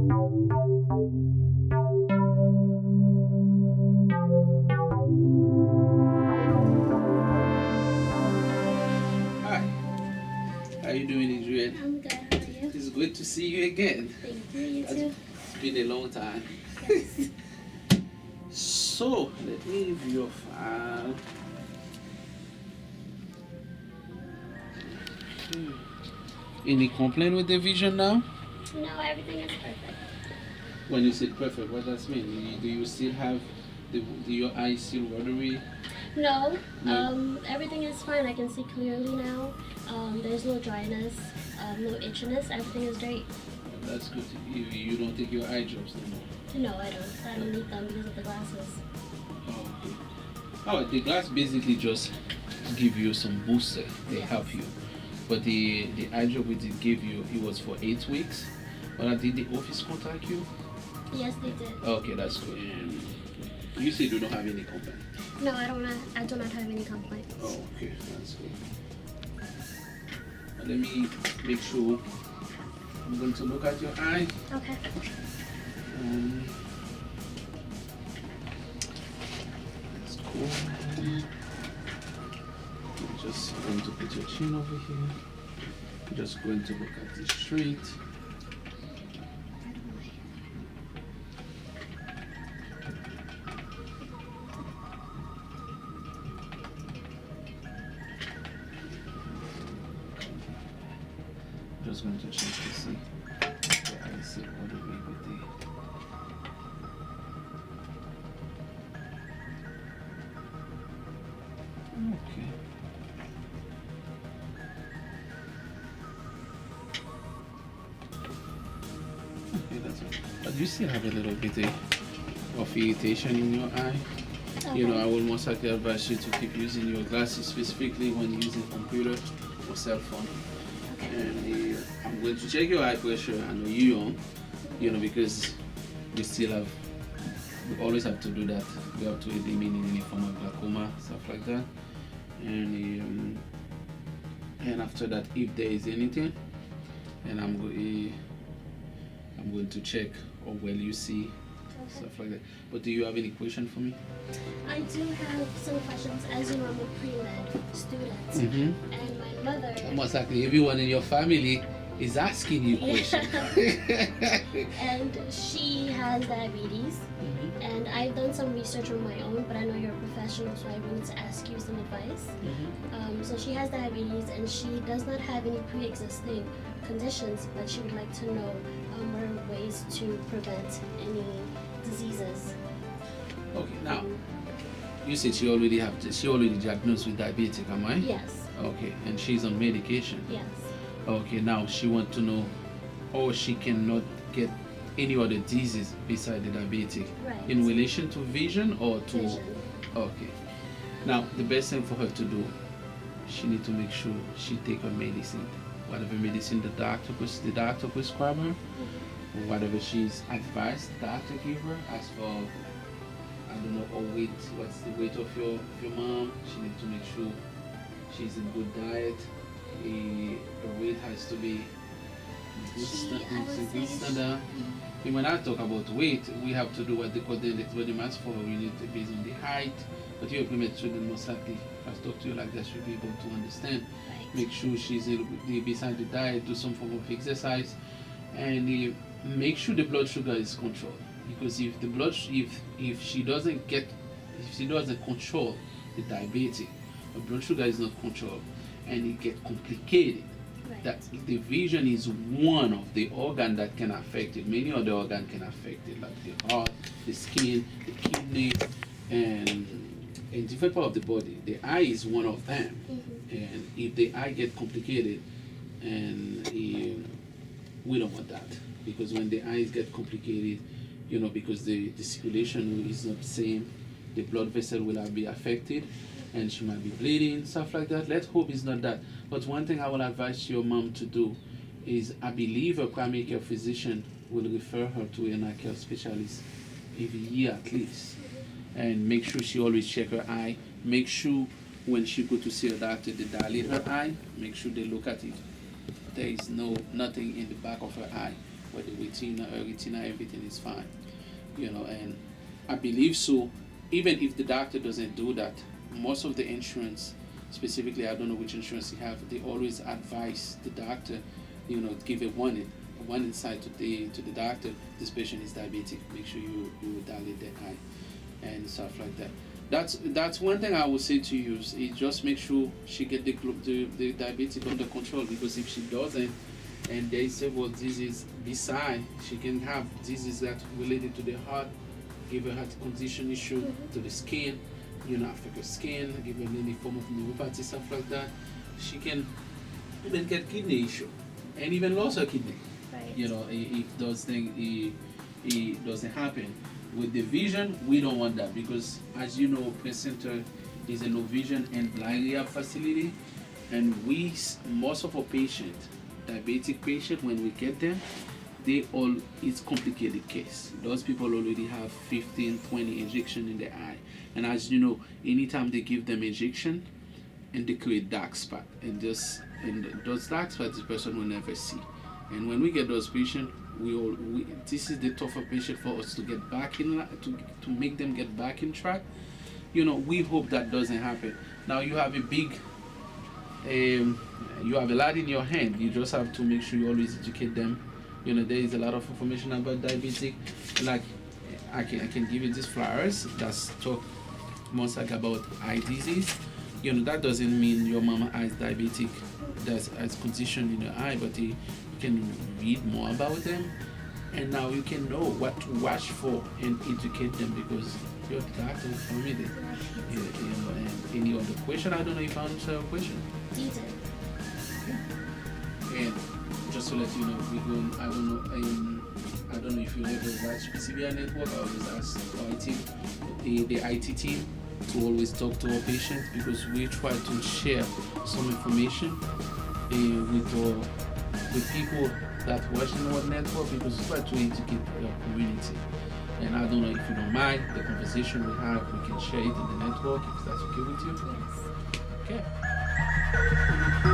Hi, how you doing, Adrienne? I'm good. How are you? It's good to see you again. Thank you. You too. It's been a long time. Yes. So, let me review your file. Any complaint with the vision now? No, everything is perfect. When you say perfect, what does mean? Do you still have your eyes still watery? No, No. everything is fine. I can see clearly now. There's no dryness, no itchiness. Everything is great. That's good. You don't take your eye drops no more. No, I don't. I don't need them because of the glasses. Oh, okay. Oh, the glass basically just give you some booster. They Yes. help you. But the eye drop we did give you, it was for 8 weeks. But did the office contact you? Yes, they did. Okay, that's good. You said you don't have any complaint. No, I don't. I do not have any complaints. Oh, okay, that's good. Let me make sure. I'm going to look at your eye. Okay. That's cool. I'm just going to put your chin over here. I'm just going to look at the street. Just going to check to see where I see all the way with the. Okay. Okay, that's all. But you still have a little bit of irritation in your eye. You know, I will most likely advise you to keep using your glasses, specifically when using computer or cell phone. And I'm going to check your eye pressure. I know you're young, you know, because we still have, we always have to do that. We have to eliminate any form of glaucoma, stuff like that. And after that, if there is anything, and I'm going to check how well you see, stuff like that. But do you have any question for me? I do have some questions. As you know, I'm a pre-med student, and my mother. Almost like everyone in your family is asking you questions. And she has diabetes, and I've done some research on my own, but I know you're a professional, so I wanted to ask you some advice. So she has diabetes, and she does not have any pre-existing conditions, but she would like to know what are ways to prevent any diseases. Okay, now you said she already diagnosed with diabetes, am I? Yes. Okay, and she's on medication. Yes. Okay, now she wants to know how she cannot get any other disease beside the diabetic. Right. In relation to vision or to Vision. Okay. Now the best thing for her to do, she need to make sure she take her medicine. Whatever medicine the doctor prescribe her, or whatever she's advised the doctor give her. As for I don't know her weight, what's the weight of your mom, she need to make sure she's in good diet. Her weight has to be good standard. And when I talk about weight, we have to do what they call the index body mass for her. We need to base on the height. But your implement student most likely, if I talk to you like that, should be able to understand. Right. Make sure she's beside the diet, do some form of exercise, and make sure the blood sugar is controlled. Because if the if she doesn't control the diabetes, the blood sugar is not controlled, and it get complicated. Right. That the vision is one of the organ that can affect it. Many other organs can affect it, like the heart, the skin, the kidney, and different part of the body. The eye is one of them. And if the eye get complicated, and we don't want that, because when the eyes get complicated, you know, because the circulation is not the same, the blood vessel will be affected, and she might be bleeding, stuff like that. Let's hope it's not that. But one thing I will advise your mom to do is, I believe a primary care physician will refer her to an eye care specialist every year at least, and make sure she always check her eye. Make sure when she go to see her doctor, they dilate her eye. Make sure they look at it. There is nothing in the back of her eye. where the retina, everything is fine. And I believe so. Even if the doctor doesn't do that, most of the insurance, specifically, I don't know which insurance you have, they always advise the doctor, give a warning side to the doctor. This patient is diabetic. Make sure you dilate the eye and stuff like that. That's one thing I would say to you is just make sure she get the diabetic under control, because if she doesn't, and there is several diseases beside, she can have diseases that related to the heart, give her heart condition issue, to the skin, affect her skin, give her any form of neuropathy, stuff like that. She can even get kidney issue and even lose her kidney. Right. If those things it doesn't happen. With the vision, we don't want that, because as you know, Center is a no vision and blind rehab facility, and most of our patients, diabetic patient, when we get them, it's complicated case. Those people already have 15, 20 injection in the eye, and as you know, anytime they give them injection, and they create dark spot, and those dark spots the person will never see. And when we get those patients, this is the tougher patient for us to get back in, to make them get back in track. We hope that doesn't happen. Now you have you have a lot in your hand. You just have to make sure you always educate them. There is a lot of information about diabetic. Like I can give you these flyers that's talk most like about eye disease. That doesn't mean your mama is diabetic, that's has condition in her eye, but you can read more about them, and now you can know what to watch for and educate them, because your doctor will tell me that. And any other question? I don't know if I answer your question. You did. Okay. And just to let you know, I don't know if you ever watch Pcvi network. I always ask our team, the IT team, to always talk to our patients, because we try to share some information with people that watch in our network, because we try to educate our community. And I don't know if you don't mind the conversation we have, we can share it in the network if that's okay with you. Yes. Okay.